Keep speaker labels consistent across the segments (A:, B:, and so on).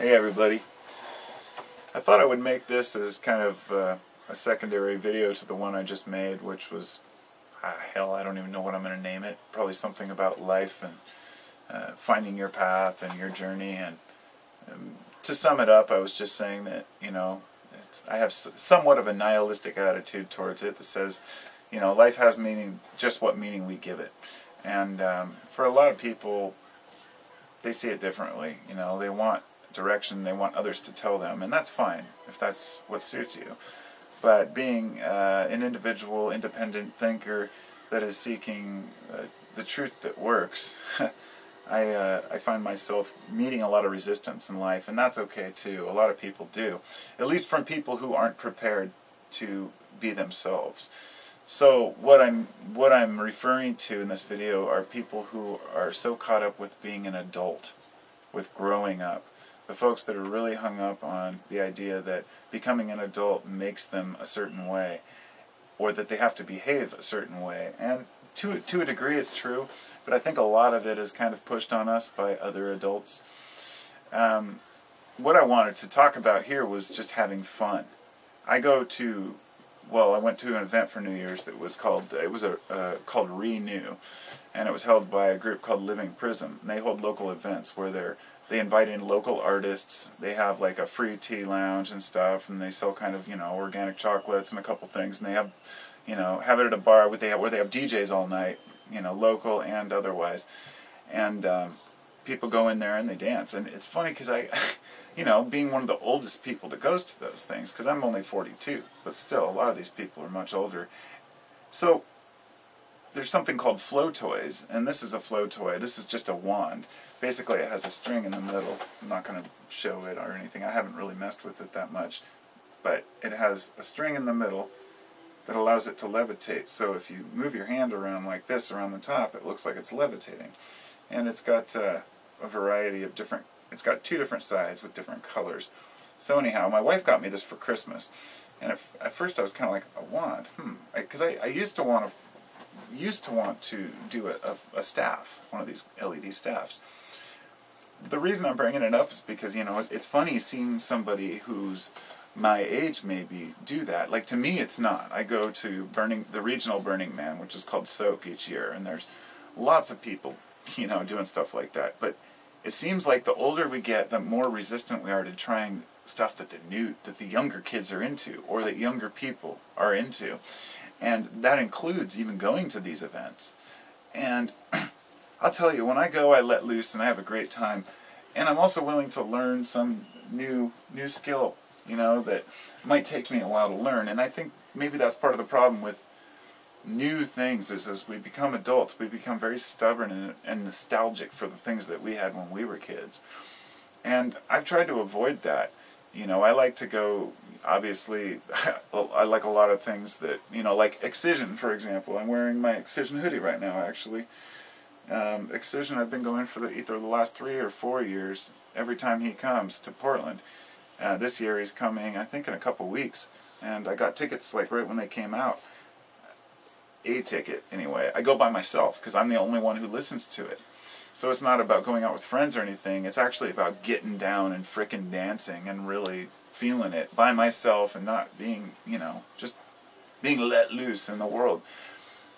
A: Hey everybody. I thought I would make this as kind of a secondary video to the one I just made, which was, hell, I don't even know what I'm going to name it. Probably something about life and finding your path and your journey. And to sum it up, I was just saying that, you know, I have somewhat of a nihilistic attitude towards it that says, you know, life has meaning just what meaning we give it. And for a lot of people, they see it differently. You know, they want direction, they want others to tell them, and that's fine if that's what suits you. But being an individual, independent thinker that is seeking the truth that works, I find myself meeting a lot of resistance in life, and that's okay too. A lot of people do, at least from people who aren't prepared to be themselves. So what I'm referring to in this video are people who are so caught up with being an adult, with growing up. The folks that are really hung up on the idea that becoming an adult makes them a certain way, or that they have to behave a certain way. And to a degree it's true, but I think a lot of it is kind of pushed on us by other adults. What I wanted to talk about here was just having fun. I went to an event for New Year's that was called, called Renew, and it was held by a group called Living Prism. And they hold local events where they invite in local artists. They have like a free tea lounge and stuff, and they sell kind of, you know, organic chocolates and a couple things. And they have, you know, have it at a bar where they have DJs all night, you know, local and otherwise. And people go in there and they dance. And it's funny because you know, being one of the oldest people that goes to those things, because I'm only 42, but still, a lot of these people are much older. So, there's something called flow toys, and this is a flow toy. This is just a wand. Basically, it has a string in the middle. I'm not going to show it or anything. I haven't really messed with it that much. But it has a string in the middle that allows it to levitate. So if you move your hand around like this, around the top, it looks like it's levitating. And it's got a variety of different... It's got two different sides with different colors. So anyhow, my wife got me this for Christmas, and at first I was kind of like, a wand, because I used to want to do a staff, one of these LED staffs. The reason I'm bringing it up is because, you know, it's funny seeing somebody who's my age maybe do that. Like, to me it's not. I go to the regional Burning Man, which is called Soak, each year, and there's lots of people, you know, doing stuff like that. But it seems like the older we get, the more resistant we are to trying stuff that the younger kids are into, or that younger people are into. And that includes even going to these events. And I'll tell you, when I go, I let loose and I have a great time. And I'm also willing to learn some new skill, you know, that might take me a while to learn. And I think maybe that's part of the problem with new things, is as we become adults, we become very stubborn and nostalgic for the things that we had when we were kids. And I've tried to avoid that. You know, I like to go, obviously, I like a lot of things that, you know, like Excision, for example. I'm wearing my Excision hoodie right now, actually. Excision, I've been going for either the last 3 or 4 years, every time he comes to Portland. This year he's coming, I think, in a couple weeks. And I got tickets, like, right when they came out. A ticket, anyway. I go by myself, because I'm the only one who listens to it. So it's not about going out with friends or anything. It's actually about getting down and frickin' dancing and really feeling it by myself and not being, you know, just being let loose in the world.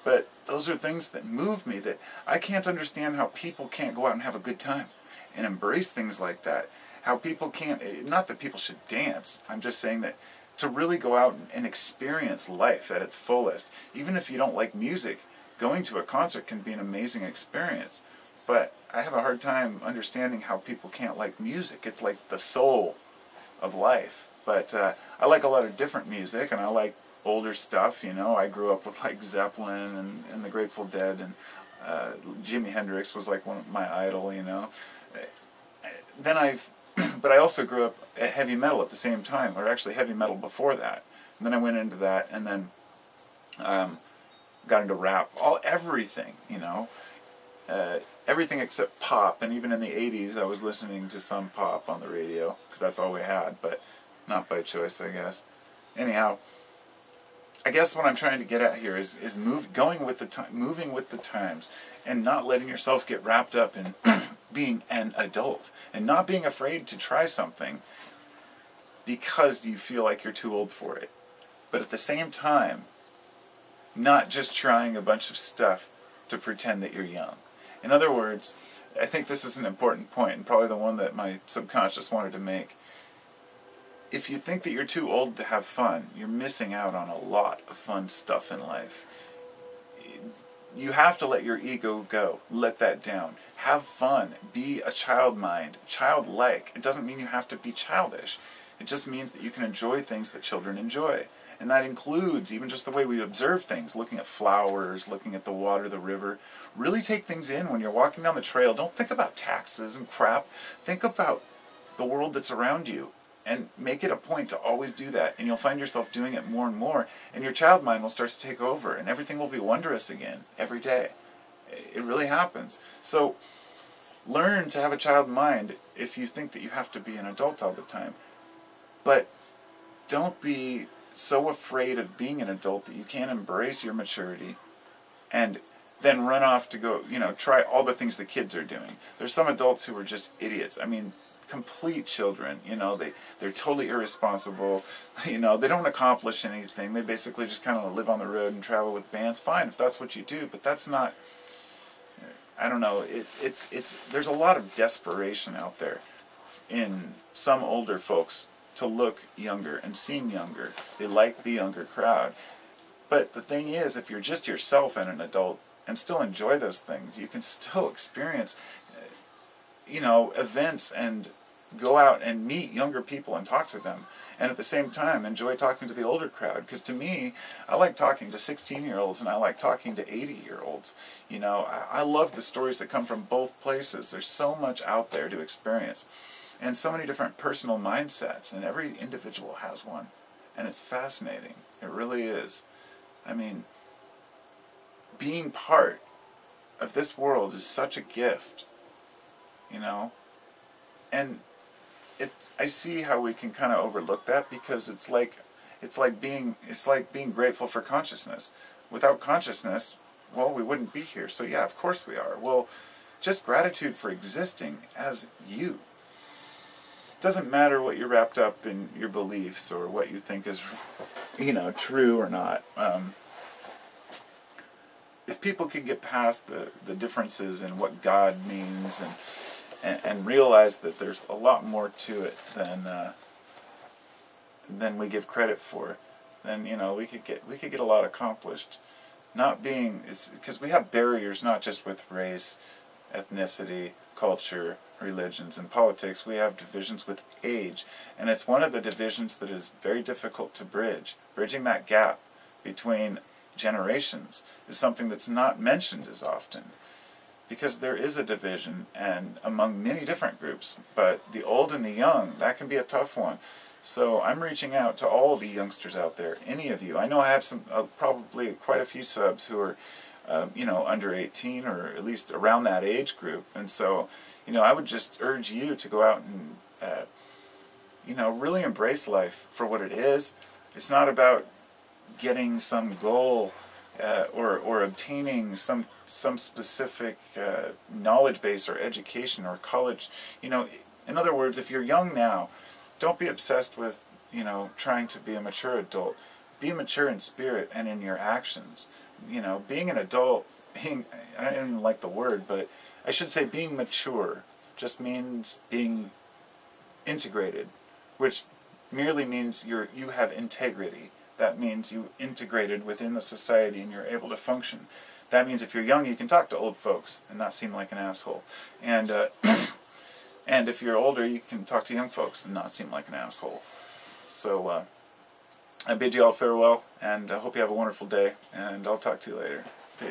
A: But those are things that move me, that I can't understand how people can't go out and have a good time and embrace things like that. How people can't, not that people should dance, I'm just saying that to really go out and experience life at its fullest. Even if you don't like music, going to a concert can be an amazing experience. But I have a hard time understanding how people can't like music. It's like the soul of life. But I like a lot of different music, and I like older stuff, you know. I grew up with like Zeppelin and the Grateful Dead, and Jimi Hendrix was like one of my idol, you know. But I also grew up at heavy metal at the same time, or actually heavy metal before that. And then I went into that, and then got into rap, everything, you know. Everything except pop, and even in the 80s I was listening to some pop on the radio, because that's all we had, but not by choice, I guess. Anyhow, I guess what I'm trying to get at here is moving with the times, and not letting yourself get wrapped up in being an adult and not being afraid to try something because you feel like you're too old for it. But at the same time, not just trying a bunch of stuff to pretend that you're young. In other words, I think this is an important point, and probably the one that my subconscious wanted to make. If you think that you're too old to have fun, you're missing out on a lot of fun stuff in life. You have to let your ego go. Let that down. Have fun. Be a child mind. Childlike. It doesn't mean you have to be childish. It just means that you can enjoy things that children enjoy. And that includes even just the way we observe things, looking at flowers, looking at the water, the river. Really take things in when you're walking down the trail. Don't think about taxes and crap. Think about the world that's around you. And make it a point to always do that. And you'll find yourself doing it more and more. And your child mind will start to take over. And everything will be wondrous again every day. It really happens. So learn to have a child mind if you think that you have to be an adult all the time. But don't be so afraid of being an adult that you can't embrace your maturity and then run off to go, try all the things the kids are doing. There's some adults who are just idiots. I mean, complete children, they're totally irresponsible, they don't accomplish anything. They basically just kind of live on the road and travel with bands. Fine, if that's what you do, but that's not, I don't know, there's a lot of desperation out there in some older folks to look younger and seem younger. They like the younger crowd. But the thing is, if you're just yourself and an adult and still enjoy those things, you can still experience events and go out and meet younger people and talk to them. And at the same time, enjoy talking to the older crowd. Because to me, I like talking to 16-year-olds and I like talking to 80-year-olds. I love the stories that come from both places. There's so much out there to experience. And so many different personal mindsets. And every individual has one. And it's fascinating. It really is. I mean, being part of this world is such a gift. And I see how we can kind of overlook that, because it's like being grateful for consciousness. Without consciousness, well, we wouldn't be here. So yeah, of course we are. Well, just gratitude for existing as you. It doesn't matter what you're wrapped up in your beliefs or what you think is, true or not. If people could get past the differences in what God means and realize that there's a lot more to it than we give credit for, then we could get a lot accomplished. Because we have barriers not just with race, ethnicity, culture, religions, and politics. We have divisions with age, and it's one of the divisions that is very difficult to bridge. Bridging that gap between generations is something that's not mentioned as often, because there is a division and among many different groups, but the old and the young, that can be a tough one. So I'm reaching out to all the youngsters out there, any of you. I know I have probably quite a few subs who are under 18 or at least around that age group, and so I would just urge you to go out and really embrace life for what it is. It's not about getting some goal or obtaining some specific knowledge base or education or college. In other words, if you're young now, don't be obsessed with trying to be a mature adult. Be mature in spirit and in your actions. Being an adult, I don't even like the word, but I should say being mature just means being integrated, which merely means you have integrity. That means you integrated within the society and you're able to function. That means if you're young, you can talk to old folks and not seem like an asshole. And and if you're older, you can talk to young folks and not seem like an asshole. So I bid you all farewell, and I hope you have a wonderful day, and I'll talk to you later.